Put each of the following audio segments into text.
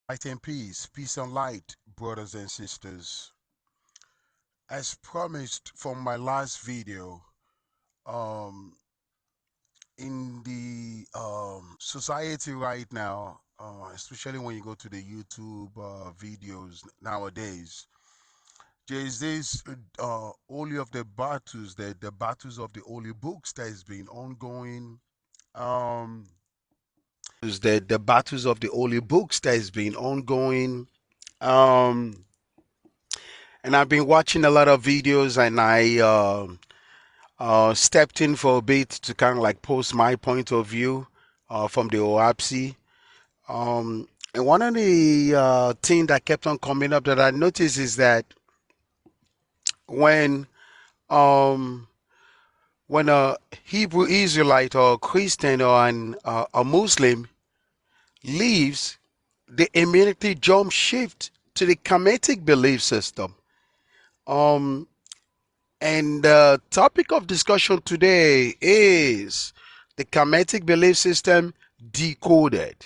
Light and peace, peace and light, brothers and sisters. As promised from my last video, um, in the society right now, especially when you go to the YouTube videos nowadays, there is this holy of the battles, the battles of the holy books that has been ongoing. Um, the battles of the holy books that has been ongoing. Um, and I've been watching a lot of videos, and I stepped in for a bit to kind of like post my point of view from the OAPC. And one of the things that kept on coming up that I noticed is that when um, when a Hebrew Israelite or a Christian or a Muslim leaves, they immediately jump shift to the Kemetic belief system. Um, And the topic of discussion today is the Kemetic belief system decoded.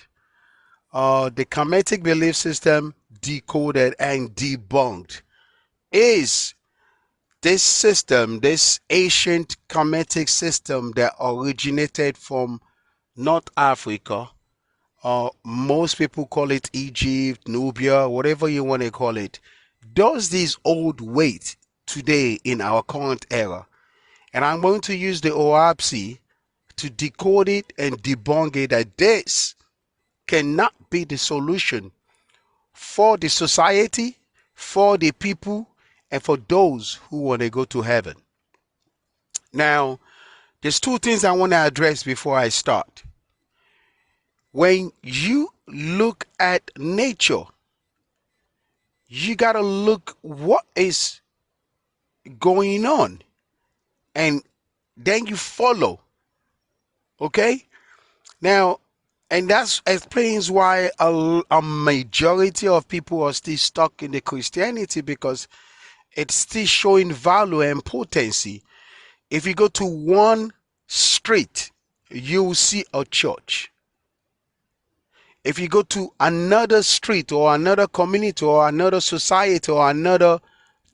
The Kemetic belief system decoded and debunked. Is this system, this ancient Kemetic system that originated from North Africa, most people call it Egypt, Nubia, whatever you want to call it, does this hold weight today in our current era? And I'm going to use the OAPC to decode it and debunk it that this cannot be the solution for the society, for the people, and for those who want to go to heaven. Now, there's two things I want to address before I start. When you look at nature, you got to look what is going on, and then you follow. Okay? Now, and that explains why a majority of people are still stuck in the Christianity, because it's still showing value and potency. If you go to one street, you will see a church. If you go to another street or another community or another society or another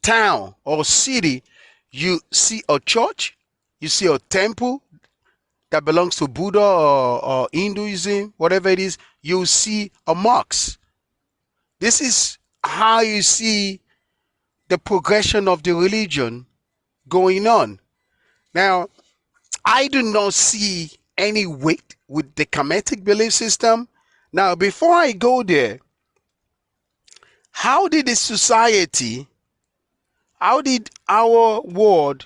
town or city, you see a church, you see a temple that belongs to Buddha or Hinduism, whatever it is, you see a mosque. This is how you see the progression of the religion going on. Now, I do not see any weight with the Kemetic belief system. Now, before I go there, how did the society, how did our world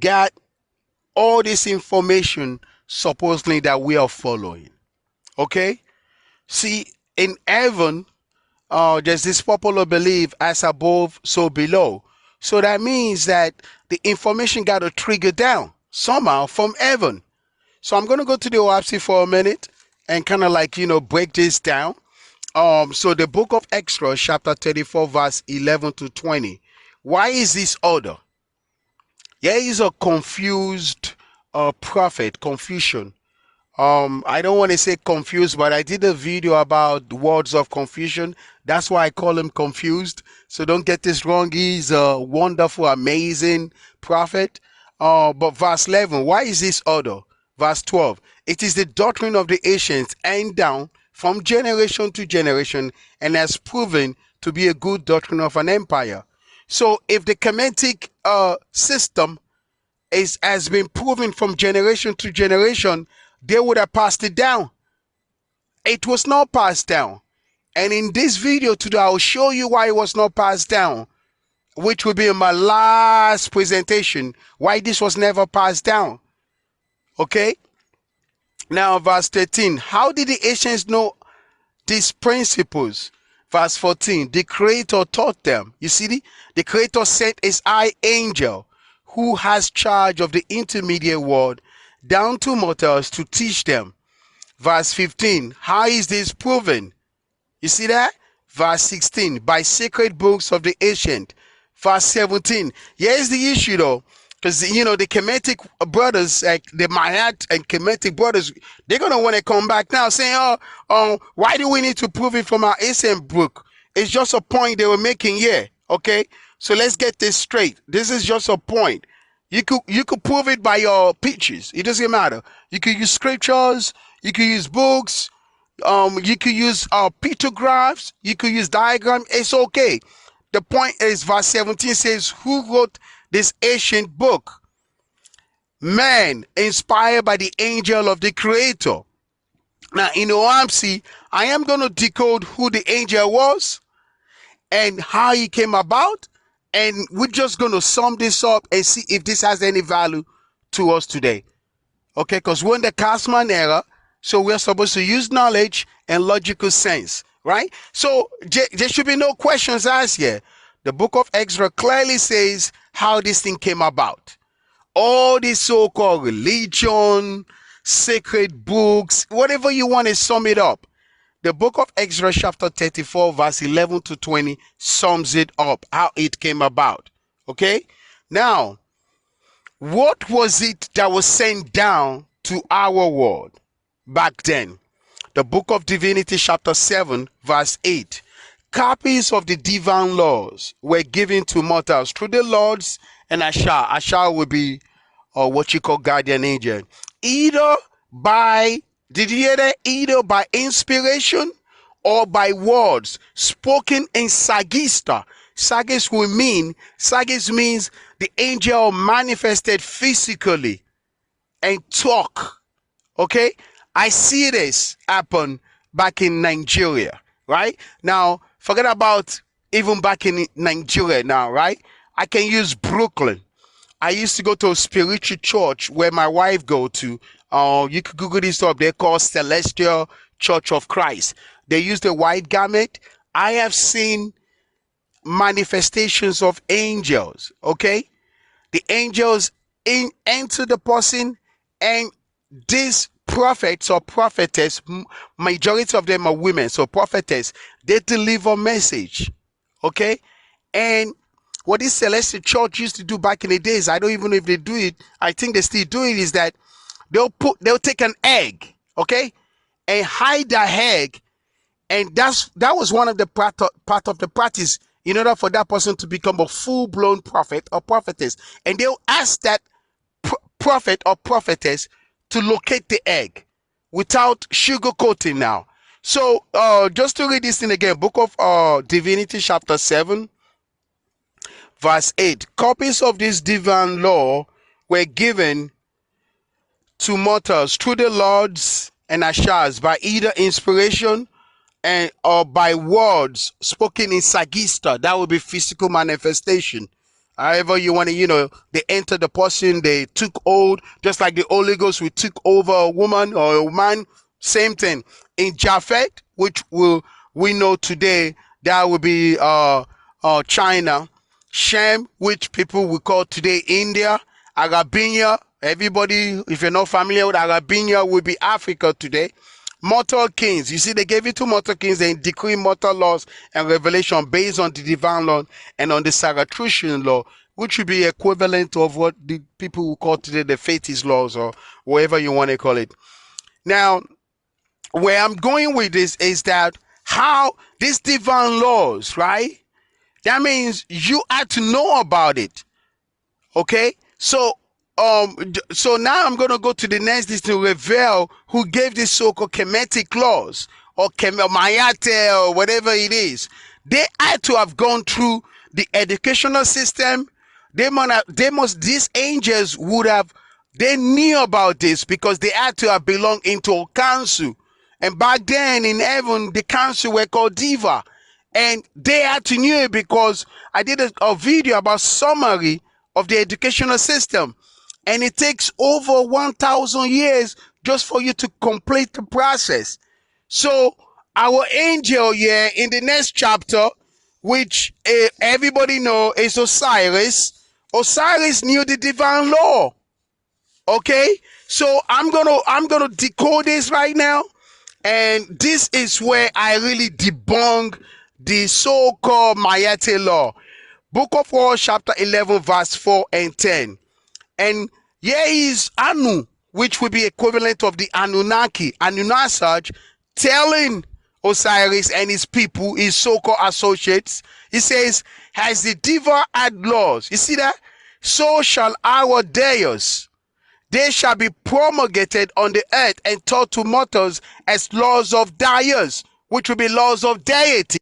get all this information supposedly that we are following? Okay? See, in heaven, there's this popular belief, as above, so below. So that means that the information got to trigger down somehow from heaven. So I'm going to go to the OAPC for a minute and kind of like, break this down. So the book of Exodus, chapter 34, verse 11 to 20. Why is this order? There is a confused prophet, confusion. I don't want to say confused, but I did a video about words of confusion. That's why I call him confused. So don't get this wrong. He's a wonderful, amazing prophet. But verse 11, why is this order? Verse 12, it is the doctrine of the ancients and down from generation to generation, and has proven to be a good doctrine of an empire. So if the Kemetic system has been proven from generation to generation, they would have passed it down. It was not passed down. And in this video today, I'll show you why it was not passed down, which will be in my last presentation, why this was never passed down. Okay? Now, verse 13. How did the ancients know these principles? Verse 14. The Creator taught them. You see, the Creator sent his high angel, who has charge of the intermediate world, down to mortals to teach them. Verse 15, how is this proven? You see that? Verse 16, by sacred books of the ancient. Verse 17, here's the issue though. Because you know the Kemetic brothers, like the Mayat and Kemetic brothers, they're gonna want to come back now saying, why do we need to prove it from our ancient book? It's just a point they were making here. Okay, so let's get this straight. This is just a point. You could prove it by your pictures. It doesn't matter. You could use scriptures. You could use books. You could use pictographs. You could use diagram. It's okay. The point is, verse 17 says, "Who wrote this ancient book? Man, inspired by the angel of the Creator." Now, in OahspeC, I am going to decode who the angel was and how he came about, and we're just going to sum this up and see if this has any value to us today. Okay, because we're in the Castman era, so we're supposed to use knowledge and logical sense, right? So there should be no questions asked here. The book of Ezra clearly says how this thing came about. All these so-called religion, sacred books, whatever you want to sum it up. The book of Ezra chapter 34 verse 11 to 20 sums it up, how it came about. Okay? Now, what was it that was sent down to our world back then? The book of Divinity chapter 7 verse 8. Copies of the divine laws were given to mortals through the lords and Ashar. Ashar would be what you call guardian angel. Either by, did you hear that? Either by inspiration or by words spoken in Sagista. Sagis means the angel manifested physically and talk. Okay? I see this happen back in Nigeria, right? Now, forget about even back in Nigeria now, right? I can use Brooklyn. I used to go to a spiritual church where my wife go to. You could Google this up. They're called Celestial Church of Christ. They use the white garment. I have seen manifestations of angels. Okay, the angels enter the person, and these prophets or prophetess, majority of them are women, so prophetess, they deliver message. Okay, and what this Celestial Church used to do back in the days, I don't even know if they do it, I think they still do it, is that they'll take an egg, okay, and hide the egg, and that was one of the part of the practice in order for that person to become a full-blown prophet or prophetess. And they'll ask that prophet or prophetess to locate the egg without sugarcoating now. So just to read this thing again, book of Divinity chapter 7 verse 8. Copies of this divine law were given to mortals through the lords and ashars by either inspiration and or by words spoken in Sagista. That would be physical manifestation. However you want to, they entered the person, they took hold, just like the Holy Ghost, we took over a woman or a man, same thing. In Japhet, which we know today, that would be China. Shem, which people we call today India. Arabinia, everybody, if you're not familiar with Arabinia, would be Africa today. Mortal kings, you see, they gave it to mortal kings, they decree mortal laws and revelation based on the divine law and on the Zarathustrian law, which would be equivalent of what the people will call today the Faithist laws, or whatever you want to call it. Now, where I'm going with this is that how these divine laws, right? That means you had to know about it. Okay? So now I'm going to go to the next list to reveal who gave this so-called Kemetic laws or Mayate or whatever it is. They had to have gone through the educational system. These angels they knew about this because they had to have belonged into a council. And back then in heaven, the council were called Diva. And they had to know it because I did a video about summary of the educational system. And it takes over 1,000 years just for you to complete the process. So our angel here in the next chapter, which everybody know is Osiris. Osiris knew the divine law. Okay? So I'm gonna decode this right now. And this is where I really debunk the so-called Mayate law. Book of War chapter 11 verse 4 and 10. And here is Anu, which would be equivalent of the Anunnaki, Anunnasaj, telling Osiris and his people, his so-called associates, he says, has the diva had laws? You see that? So shall our deities. They shall be promulgated on the earth and taught to mortals as laws of deities, which will be laws of deity.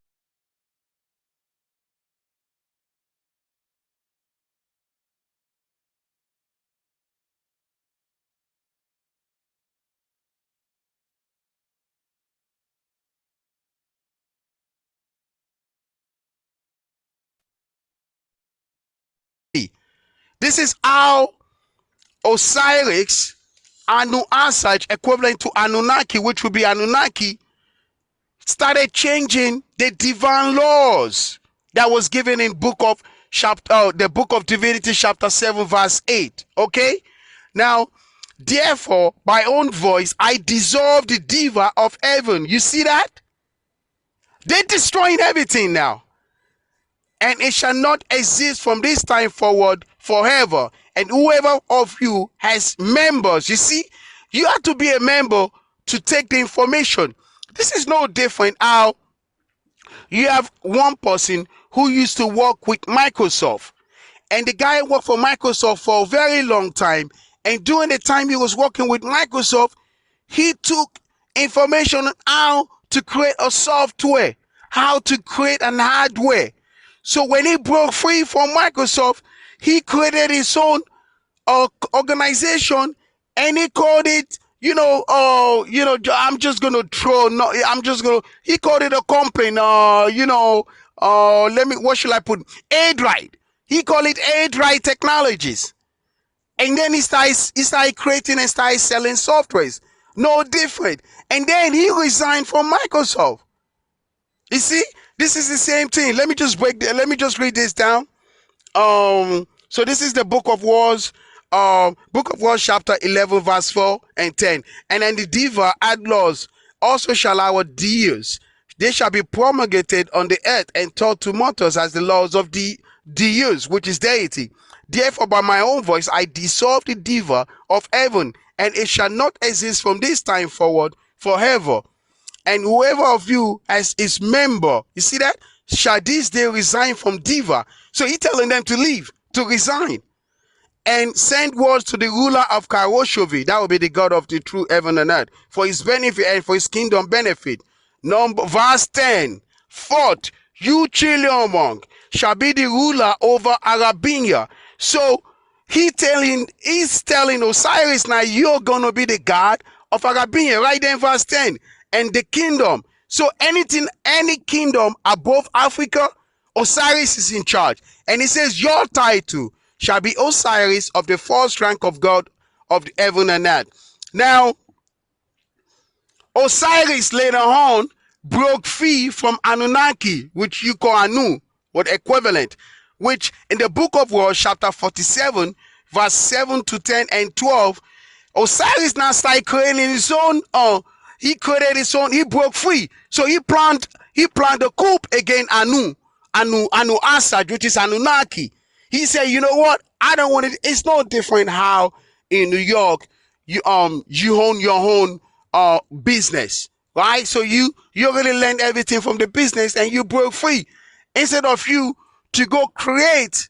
This is how Osiris, Anu Asaj, equivalent to Anunnaki, which would be Anunnaki, started changing the divine laws that was given in the book of Divinity, chapter 7, verse 8. Okay? Now, therefore, by own voice, I dissolve the diva of heaven. You see that? They're destroying everything now. And it shall not exist from this time forward forever. And whoever of you has members, you see, you have to be a member to take the information. This is no different how you have one person who used to work with Microsoft, and the guy worked for Microsoft for a very long time, and during the time he was working with Microsoft, he took information on how to create a software, how to create an hardware. So when he broke free from Microsoft, he created his own organization, and he called it, I'm just gonna throw. No, I'm just gonna. He called it a company. What should I put? Aidride. He called it Aidride Technologies, and then he started creating and started selling softwares. No different. And then he resigned from Microsoft. You see, this is the same thing. Let me just read this down. So this is the Book of Wars, chapter 11, verse 4 and 10. And then the diva had laws, also shall our deities. They shall be promulgated on the earth and taught to mortals as the laws of the deities, which is deity. Therefore, by my own voice, I dissolve the diva of heaven, and it shall not exist from this time forward forever. And whoever of you as his member, you see that, shall this day resign from diva. So he's telling them to leave, to resign, and send words to the ruler of Karoshovi, that will be the God of the true heaven and earth, for his benefit and for his kingdom benefit. Verse 10, fourth, you Chiliomong shall be the ruler over Arabinia. So he's telling Osiris, now you're gonna be the God of Arabinia, right there in verse 10, and the kingdom. So any kingdom above Africa, Osiris is in charge. And he says, your title shall be Osiris of the first rank of God of the heaven and earth. Now, Osiris later on broke free from Anunnaki, which you call Anu, what equivalent, which in the book of Wars, chapter 47, verse 7 to 10 and 12, Osiris now started creating his own, he broke free. So he planned a coup against Anu Asad, which is Anunnaki. He said, you know what? I don't want it. It's no different how in New York you own your own business, right? So you already learned everything from the business and you broke free. Instead of you to go create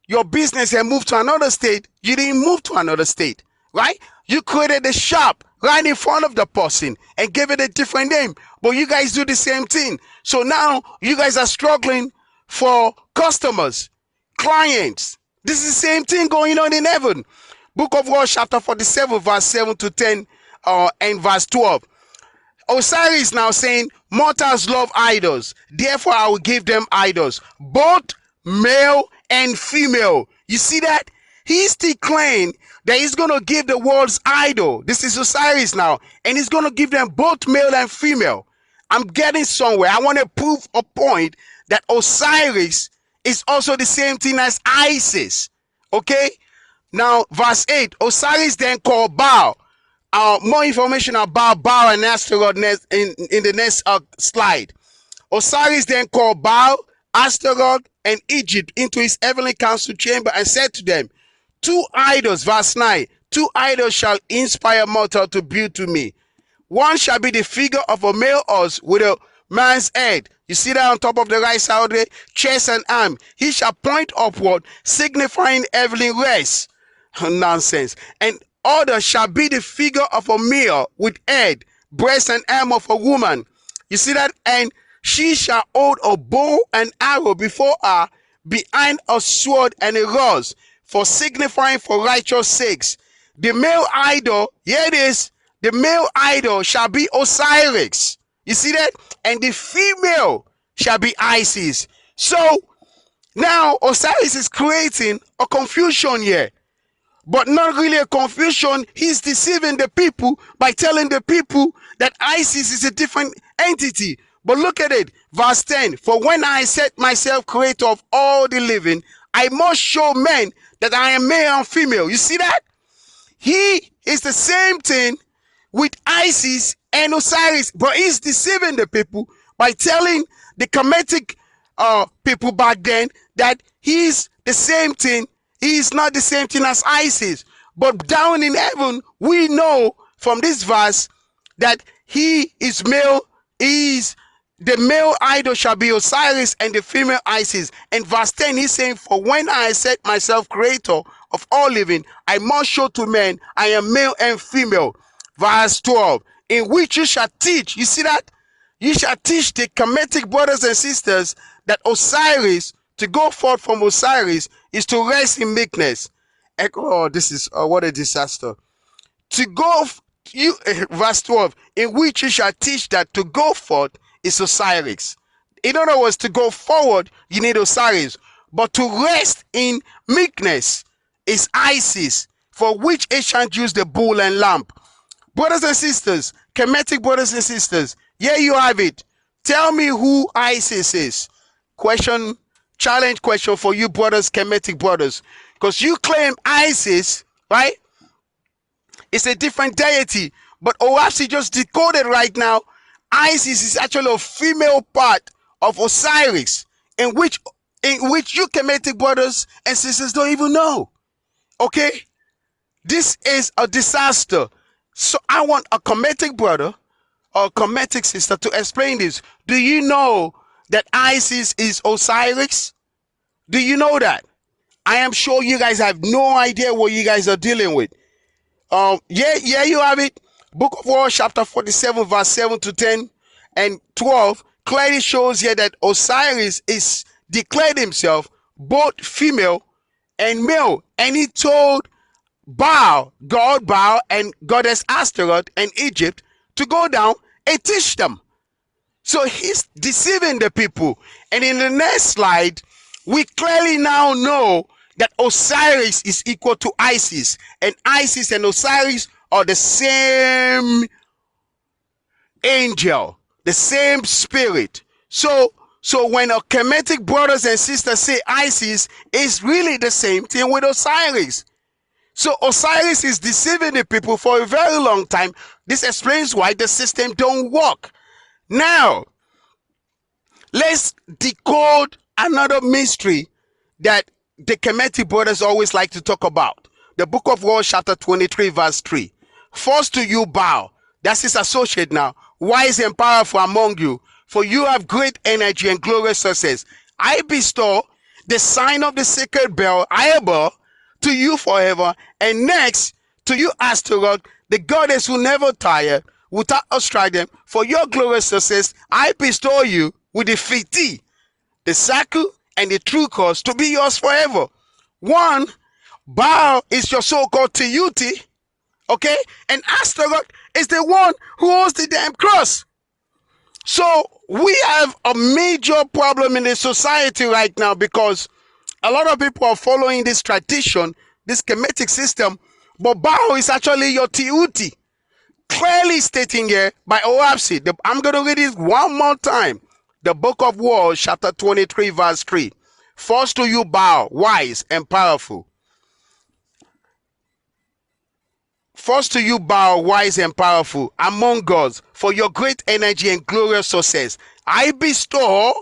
your business and move to another state, you didn't move to another state, right? You created a shop right in front of the person and gave it a different name. But you guys do the same thing. So now you guys are struggling for customers, clients. This is the same thing going on in heaven. Book of Wars, chapter 47, verse 7 to 10 and verse 12. Osiris now saying, mortals love idols, therefore I will give them idols, both male and female. You see that? He's declaring that he's going to give the world's idol. This is Osiris now, and he's going to give them both male and female. I'm getting somewhere. I want to prove a point that Osiris is also the same thing as Isis. Okay? Now, verse 8, Osiris then called Baal. More information about Baal and Astaroth in the next slide. Osiris then called Baal, Astaroth, and Egypt into his heavenly council chamber and said to them, Two idols, verse 9. Two idols shall inspire mortal to build to me. One shall be the figure of a male horse with a man's head. You see that on top of the right side of the chest and arm. He shall point upward, signifying heavenly rest. Nonsense. And other shall be the figure of a male with head, breast, and arm of a woman. You see that? And she shall hold a bow and arrow before her, behind a sword and a rod, for signifying for righteous sakes. The male idol, here it is, the male idol shall be Osiris. You see that? And the female shall be Isis. So now Osiris is creating a confusion here. But not really a confusion. He's deceiving the people by telling the people that Isis is a different entity. But look at it. Verse 10. For when I set myself creator of all the living, I must show men that I am male and female. You see that? He is the same thing with Isis and Osiris, but he's deceiving the people by telling the Kemetic people back then that he's the same thing. He is not the same thing as Isis. But down in heaven, we know from this verse that he is male. The male idol shall be Osiris and the female Isis. And verse 10, he's saying, for when I set myself creator of all living, I must show to men I am male and female. Verse 12, in which you shall teach. You see that? You shall teach the Kemetic brothers and sisters that Osiris, to go forth from Osiris, is to rest in meekness. Oh, this is what a disaster. To go, verse 12, in which you shall teach that to go forth is Osiris. In other words, to go forward, you need Osiris. But to rest in meekness is Isis, for which ancient Jews the bull and lamb. Brothers and sisters, Kemetic brothers and sisters, here you have it. Tell me who Isis is. Challenge question for you brothers, Kemetic brothers. Because you claim Isis, right? It's a different deity. But OahspeC just decoded right now. Isis is actually a female part of Osiris, in which you Kemetic brothers and sisters don't even know. Okay? This is a disaster. So I want a Kemetic brother or a Kemetic sister to explain this. Do you know that Isis is Osiris? Do you know that? I am sure you guys have no idea what you guys are dealing with. Yeah, you have it. Book of War, chapter 47, verse 7 to 10 and 12 clearly shows here that Osiris is declared himself both female and male. And he told Baal, God Baal, and goddess Astaroth and Egypt to go down and teach them. So he's deceiving the people. And in the next slide, we clearly now know that Osiris is equal to Isis. And Isis and Osiris are the same angel, the same spirit. So when our Kemetic brothers and sisters say Isis, it's really the same thing with Osiris. So Osiris is deceiving the people for a very long time. This explains why the system don't work. Now, let's decode another mystery that the Kemetic brothers always like to talk about. The book of War, chapter 23, verse 3. First to you, Baal, that's his associate now, wise and powerful among you, for you have great energy and glorious success. I bestow the sign of the sacred bell, Iabel, to you forever, and next to you, Astaroth, the goddess who never tired, without a strident, for your glorious success, I bestow you with the Fiti, the Saku, and the true cause to be yours forever. One, Baal is your so-called Teuti, okay? And Astaroth is the one who holds the damn cross. So we have a major problem in the society right now because a lot of people are following this tradition, this Kemetic system, but Baal is actually your Teuti. Clearly stating here by OahspeC. I'm going to read it one more time. The book of War, chapter 23, verse 3. First to you, Baal, wise and powerful. First to you, Baal, wise and powerful, among gods, for your great energy and glorious success. I bestow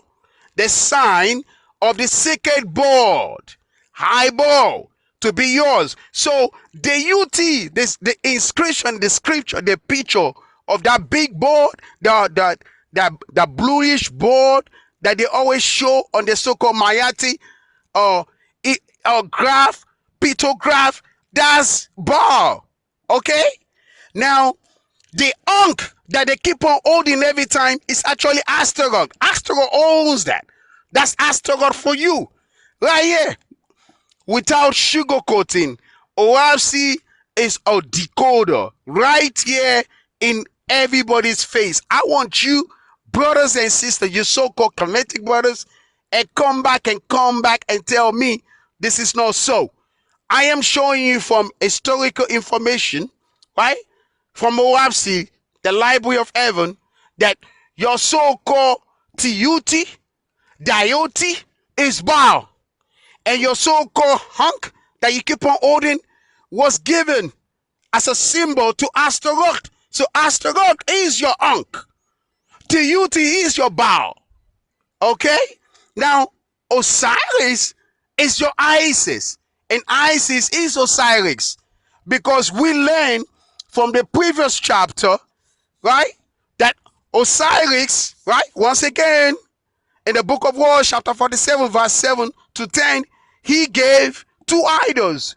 the sign of the sacred board, high ball, to be yours. So the UT, the inscription, the scripture, the picture of that big board, that bluish board that they always show on the so-called Mayati or graph, pictograph, that's Baal. Okay? Now, the Ankh that they keep on holding every time is actually Astaroth. Astaroth owns that. That's Astaroth for you. Right here. Without sugarcoating, OahspeC is a decoder right here in everybody's face. I want you, brothers and sisters, you so-called Kemetic brothers, and come back and tell me this is not so. I am showing you from historical information, right? From OahspeC, the Library of Heaven, that your so-called TUT, deity is Baal. And your so-called hunk that you keep on holding was given as a symbol to Astaroth. So Astaroth is your hunk. TUT is your Baal. Okay? Now, Osiris is your Isis. And Isis is Osiris. Because we learned from the previous chapter, right, that Osiris, right, once again, in the book of Wars, chapter 47, verse 7 to 10, he gave two idols.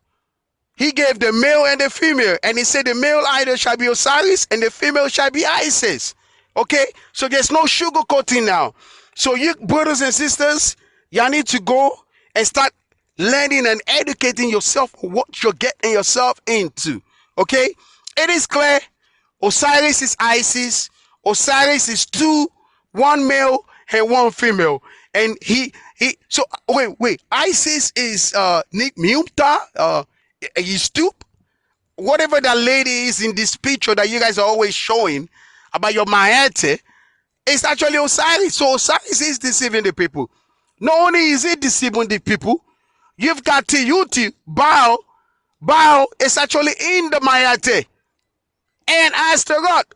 He gave the male and the female. And he said the male idol shall be Osiris and the female shall be Isis. Okay? So there's no sugarcoating now. So you brothers and sisters, y'all need to go and start learning and educating yourself on what you're getting yourself into. Okay? It is clear. Osiris is Isis. Osiris is two, one male and one female. And so wait, Isis is Mumta, Stoop, whatever that lady is in this picture that you guys are always showing about your Maete, it's actually Osiris. So Osiris is deceiving the people. Not only is it deceiving the people, you've got TUT, Baal. Baal is actually in the Maete and Astaroth.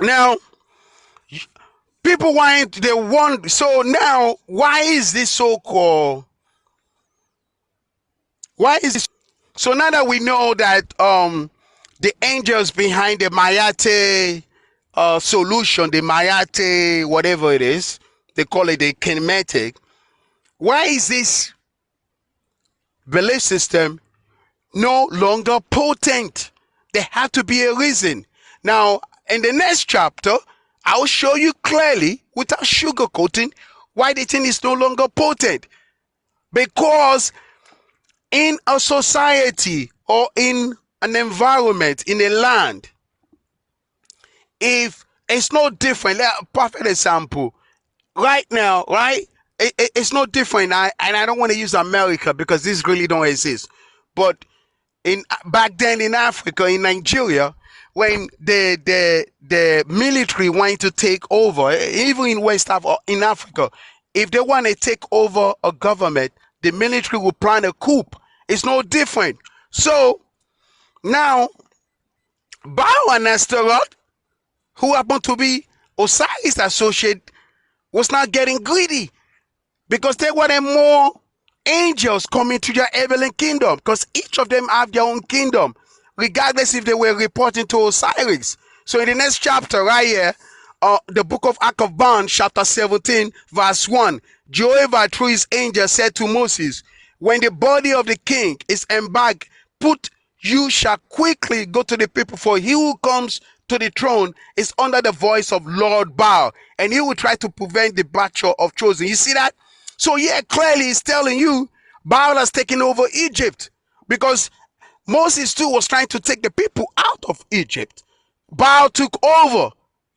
Now, people want, so now, why is this so-called, so now that we know that the angels behind the Mayate solution, the Mayate, whatever it is, they call it the Kemetic, why is this belief system no longer potent? There had to be a reason. Now, in the next chapter, I'll show you clearly, without sugarcoating, why the thing is no longer potent. Because in a society or in an environment, in a land, if it's no different, like a perfect example, right now, right? It's no different. And I don't want to use America because this really don't exist. But back then in Africa, in Nigeria, when the military wanted to take over, even in West Africa, in Africa, if they want to take over a government, the military will plan a coup. It's no different. So now, Baal and Astaroth, who happened to be Osiris associate, was not getting greedy because they wanted more angels coming to their heavenly kingdom, because each of them have their own kingdom, regardless if they were reporting to Osiris. So in the next chapter right here, the book of Act of Bond, chapter 17, verse 1, Jehovah through his angel said to Moses, when the body of the king is embarked, you shall quickly go to the people, for he who comes to the throne is under the voice of Lord Baal, and he will try to prevent the battle of chosen. You see that? So yeah, clearly it's telling you Baal has taken over Egypt, because Moses too was trying to take the people out of Egypt. Baal took over.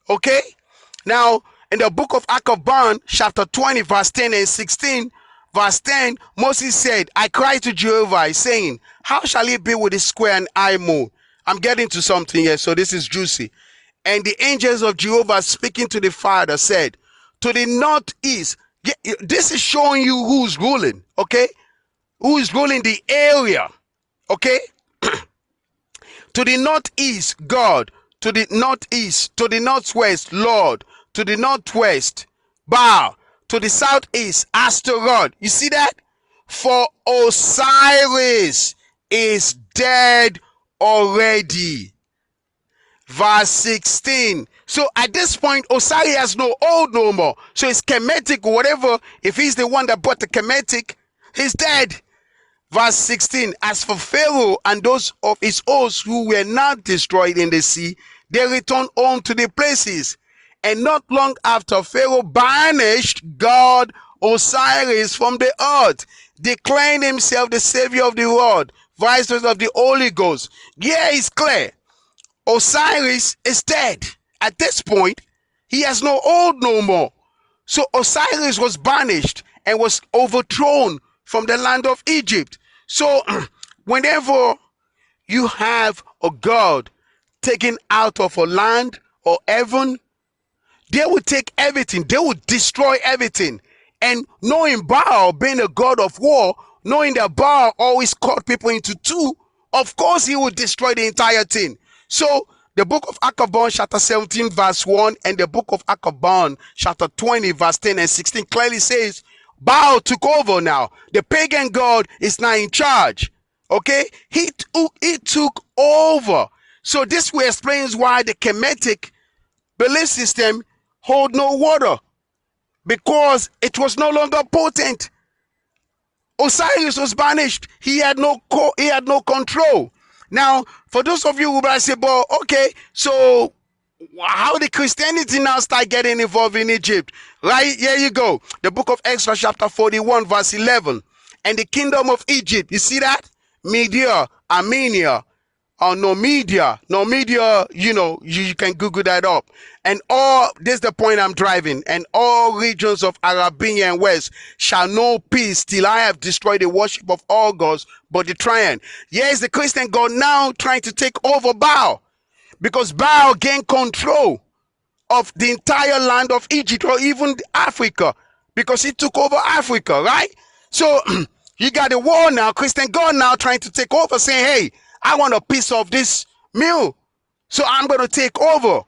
Okay? Now, in the book of Act of Bond, chapter 20, verse 10 and 16, verse 10, Moses said, I cried to Jehovah, saying, how shall it be with the square and eye moon? I'm getting to something here, so this is juicy. And the angels of Jehovah speaking to the Father said, to the northeast, this is showing you who's ruling, okay? Who is ruling the area, okay? To the northeast, God. To the northeast, to the northwest, Lord. To the northwest, Baal. To the southeast, Astaroth. You see that? for Osiris is dead already. Verse 16. So at this point, Osiris has no old no more. So it's Kemetic or whatever. If he's the one that brought the Kemetic, he's dead. Verse 16. As for Pharaoh and those of his hosts who were not destroyed in the sea, they returned home to their places. And not long after, Pharaoh banished God Osiris from the earth, declaring himself the savior of the world, vice of the Holy Ghost. Yeah, it's clear. Osiris is dead. At this point, he has no old no more. So Osiris was banished and was overthrown from the land of Egypt. So whenever you have a god taken out of a land or heaven, they will take everything. They will destroy everything. And knowing Baal being a god of war, knowing that Baal always cut people into two, of course he will destroy the entire thing. So the book of Akabon chapter 17 verse 1 and the book of Akabon chapter 20 verse 10 and 16 clearly says Baal took over now. The pagan god is now in charge. Okay? He took over. So this way explains why the Kemetic belief system hold no water, because it was no longer potent. Osiris was banished. He had no control. Now, for those of you who might say, "Well, okay, so how did Christianity now start getting involved in Egypt?" Right, here you go. The book of Exodus chapter 41 verse 11. And the kingdom of Egypt, you see that? Media, Armenia, or Nomedia, you can Google that up. And all, this is the point I'm driving, and all regions of Arabia and West shall know peace till I have destroyed the worship of all gods but the Triune. Yes, the Christian God now trying to take over Baal, because Baal gained control of the entire land of Egypt or even Africa, because he took over Africa, right? So you got the war now, Christian God now trying to take over, saying, hey, I want a piece of this meal, so I'm going to take over,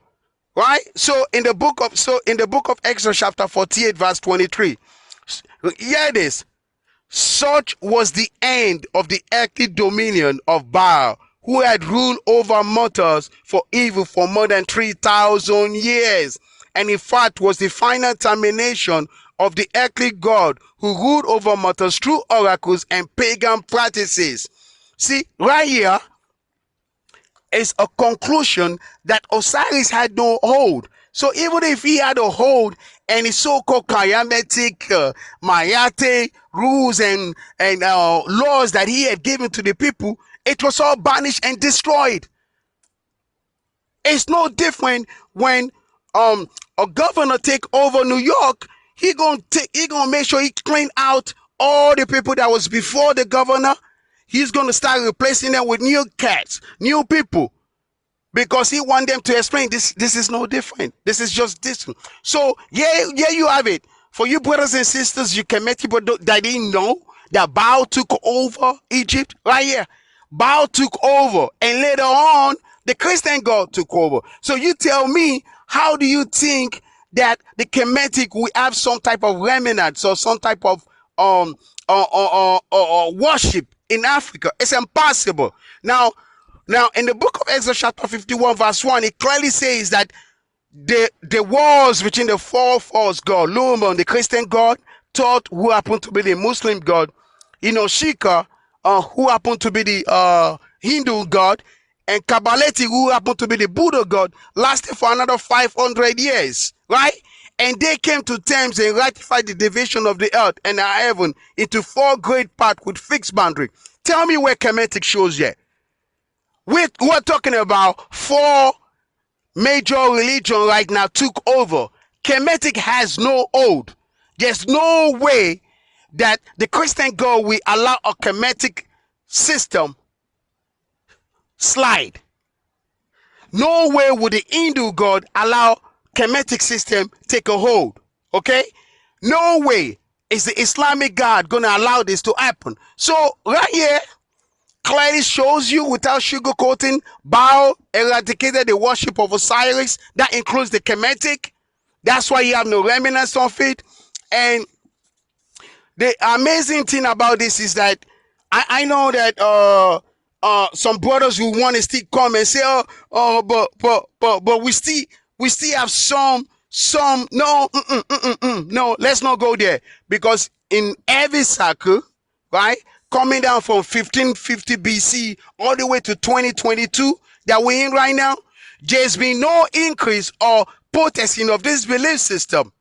right? So in the book of Exodus chapter 48 verse 23, here it is. Such was the end of the earthly dominion of Baal, who had ruled over mortals for evil for more than 3,000 years, and in fact was the final termination of the earthly god who ruled over mortals through oracles and pagan practices. See, right here is a conclusion that Osiris had no hold. So even if he had a hold and his so-called Kemetic, Mayate rules and laws that he had given to the people, it was all banished and destroyed. It's no different when a governor take over New York. He gonna make sure he clean out all the people that was before the governor. He's going to start replacing them with new cats, new people, because he want them to explain this is no different. This is just different. So yeah, you have it. For you brothers and sisters, you Kemetic people that didn't know that Baal took over Egypt, right here. Baal took over, and later on, the Christian God took over. So you tell me, how do you think that the Kemetic will have some type of remnants or some type of worship in Africa? It's impossible. Now in the book of Exodus chapter 51 verse 1, it clearly says that the wars between the four false god, Lumen, the Christian god, Thoth, who happened to be the Muslim god, Shika, who happened to be the Hindu god, and Kabbaleti, who happened to be the Buddha god, lasted for another 500 years, right? And they came to terms and ratified the division of the earth and the heaven into 4 great parts with fixed boundary. Tell me where Kemetic shows yet. We're talking about 4 major religions right now took over. Kemetic has no hold. There's no way that the Christian God will allow a Kemetic system slide. No way would the Hindu God allow Kemetic system take a hold. Okay? No way is the Islamic God going to allow this to happen. So right here clearly shows you, without sugarcoating, Baal eradicated the worship of Osiris. That includes the Kemetic. That's why you have no remnants of it. And the amazing thing about this is that I know that some brothers will want to still come and say, but we still have some no no, let's not go there, because in every cycle, right, coming down from 1550 BC all the way to 2022 that we're in right now, there's been no increase or protesting of this belief system.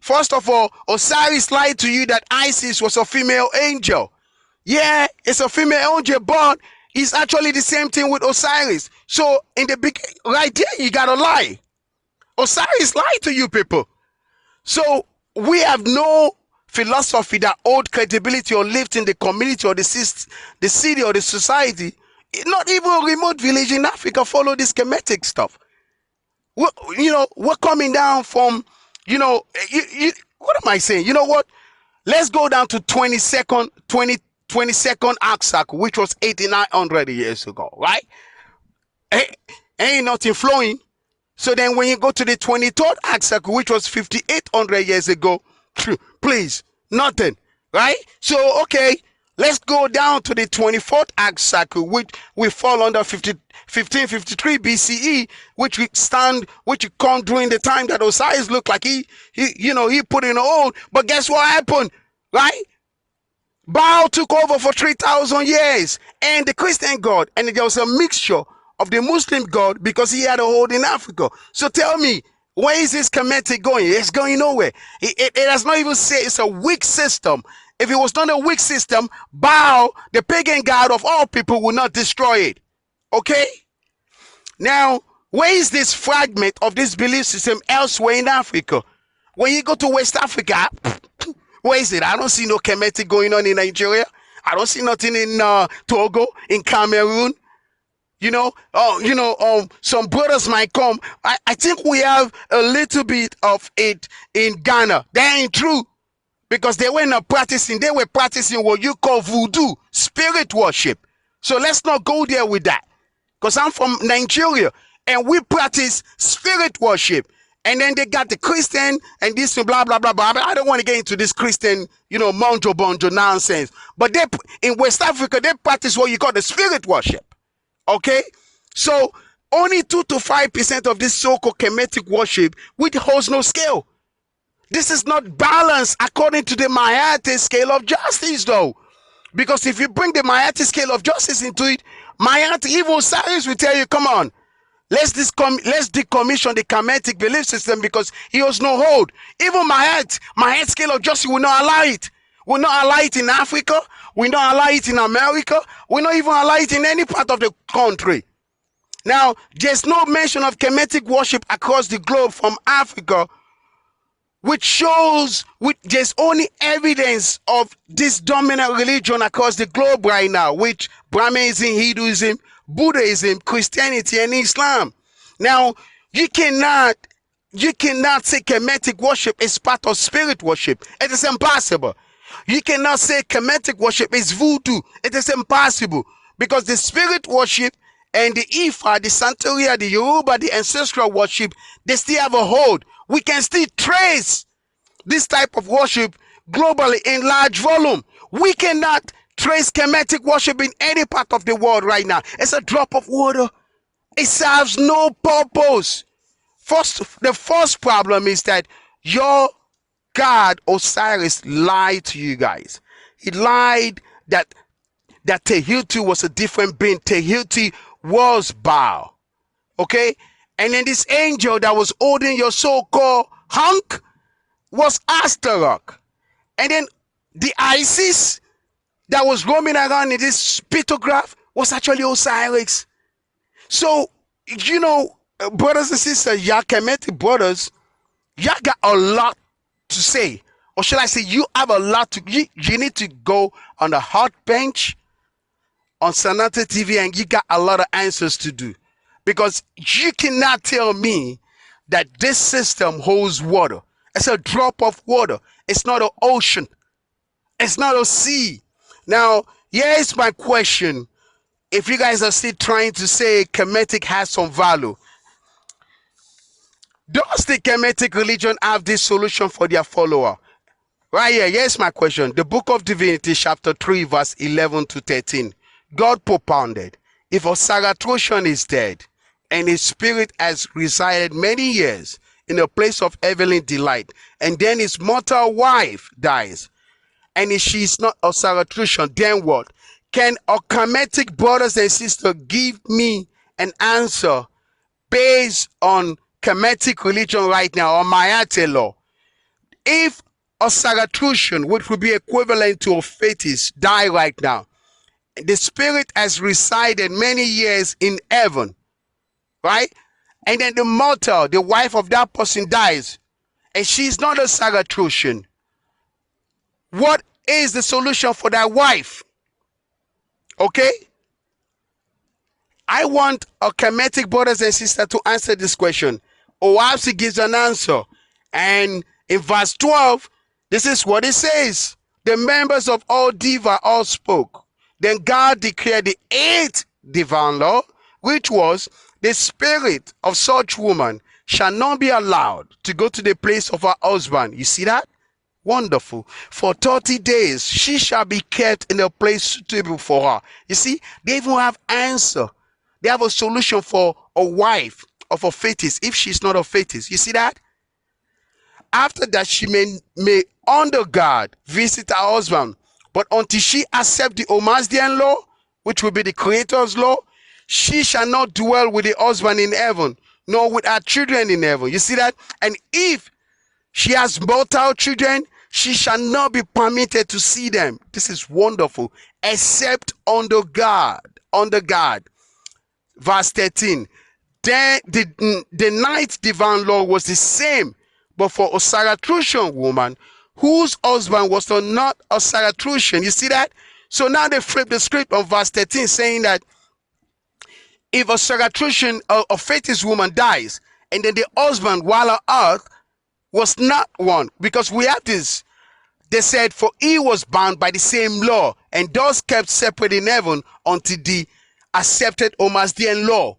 First of all, Osiris lied to you that Isis was a female angel. Yeah, it's a female angel, but it's actually the same thing with Osiris. So in the big right there, you gotta lie. Osiris lied to you people. So we have no philosophy that hold credibility or lived in the community or the city or the society. Not even a remote village in Africa follow this Kemetic stuff. We're coming down from, what am I saying? You know what? Let's go down to 22nd Aksak, which was 8,900 years ago, right? Ain't nothing flowing. So then when you go to the 23rd Aksak, which was 5,800 years ago, please, nothing, right? So, okay, let's go down to the 24th Aksak, which we fall under 1553 BCE, which you come during the time that Osiris looked like he put in a hold. But guess what happened, right? Baal took over for 3,000 years, and the Christian God, and there was a mixture of the Muslim God because he had a hold in Africa. So tell me, where is this Kemetic going? It's going nowhere. It does not even say it's a weak system. If it was not a weak system, Baal, the pagan god of all people, would not destroy it. Okay? Now, where is this fragment of this belief system elsewhere in Africa? When you go to West Africa, where is it? I don't see no Kemetic going on in Nigeria. I don't see nothing in Togo, in Cameroon. Some brothers might come. I think we have a little bit of it in Ghana. That ain't true, because they were not practicing. They were practicing what you call voodoo, spirit worship. So let's not go there with that, because I'm from Nigeria and we practice spirit worship. And then they got the Christian and this blah blah blah blah. I don't want to get into this Christian, monjo bonjo nonsense. But in West Africa, they practice what you call the spirit worship. Okay, so only 2 to 5% of this so-called Kemetic worship, which holds no scale. This is not balanced according to the Mayate scale of justice, though. Because if you bring the Mayate scale of justice into it, Mayate, even science will tell you, come on, let's decommission the Kemetic belief system because he has no hold. Even Mayate scale of justice will not allow it. Will not allow it in Africa. We don't allow it in America. We don't even allow it in any part of the country. Now, there's no mention of Kemetic worship across the globe from Africa, which shows there's only evidence of this dominant religion across the globe right now, which Brahmanism, Hinduism, Buddhism, Christianity, and Islam. Now, you cannot say Kemetic worship is part of spirit worship. It is impossible. You cannot say Kemetic worship is voodoo. It is impossible, because the spirit worship and the Ifa, the Santeria, the Yoruba, the ancestral worship, they still have a hold. We can still trace this type of worship globally in large volume. We cannot trace Kemetic worship in any part of the world right now. It's a drop of water. It serves no purpose. The first problem is that your God Osiris lied to you guys. He lied that Tehuti was a different being. Tehuti was Baal. Okay? And then this angel that was holding your so-called hunk was Astaroth. And then the Isis that was roaming around in this pictograph was actually Osiris. So, brothers and sisters, y'all Kemetic brothers, y'all got a lot to say, or should I say, you have a lot to. You need to go on the hot bench on Sanata TV, and you got a lot of answers to do, because you cannot tell me that this system holds water. It's a drop of water. It's not an ocean. It's not a sea. Now, here's my question. If you guys are still trying to say Kemetic has some value, does the Kemetic religion have this solution for their follower? Right here, here's my question. The book of Divinity, chapter 3, verse 11 to 13. God propounded, if a Zarathustran is dead, and his spirit has resided many years in a place of heavenly delight, and then his mortal wife dies, and if she is not a Zarathustran, then what? Can our Kemetic brothers and sisters give me an answer based on Kemetic religion right now, or Mayate law? If a Zarathustran, which would be equivalent to a fetus, die right now, the spirit has resided many years in heaven, right? And then the mortal, the wife of that person dies, and she's not a Zarathustran. What is the solution for that wife? Okay? I want our Kemetic brothers and sisters to answer this question. OahspeCollegeUniversity gives an answer. And in verse 12, this is what it says. The members of all Diva all spoke. Then God declared the eighth divine law, which was, the spirit of such woman shall not be allowed to go to the place of her husband. You see that? Wonderful. For 30 days she shall be kept in a place suitable for her. You see, they even have answer. They have a solution for a wife of a fetus if she's not a fetus. You see that? After that, she may under God visit her husband, but until she accept the Ohspecan law, which will be the Creator's law, she shall not dwell with the husband in heaven, nor with her children in heaven. You see that? And if she has mortal children, she shall not be permitted to see them. This is wonderful. Except under God. Under God. Verse 13. Then the ninth divine law was the same, but for a Zarathustran woman whose husband was not a Zarathustran. You see that? So now they flip the script on verse 13, saying that if a Zarathustran, a fetus woman dies, and then the husband while on earth was not one, because we have this. They said, for he was bound by the same law, and thus kept separate in heaven until the accepted Ohspecan law.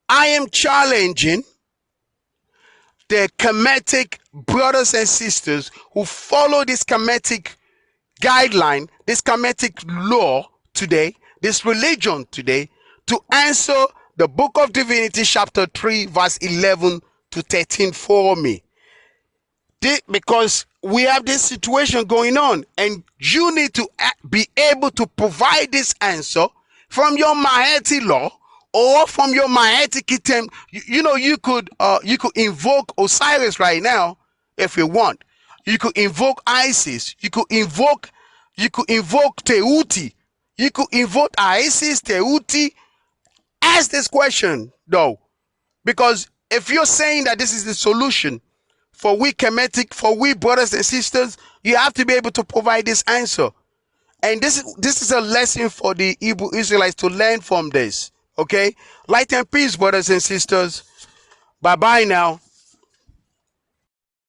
I am challenging the Kemetic brothers and sisters who follow this Kemetic guideline, this Kemetic law today, this religion today, to answer the book of Divinity, chapter 3, verse 11 to 13 for me. Because we have this situation going on, and you need to be able to provide this answer from your Maheti law or from your Maheti Kitem. You could invoke Osiris right now if you want. You could invoke Isis. You could invoke Teuti. You could invoke Isis, Teuti. Ask this question though, because if you're saying that this is the solution for we Kemetic, for we brothers and sisters, you have to be able to provide this answer. And this is a lesson for the Hebrew Israelites to learn from this. Okay? Light and peace, brothers and sisters. Bye-bye now.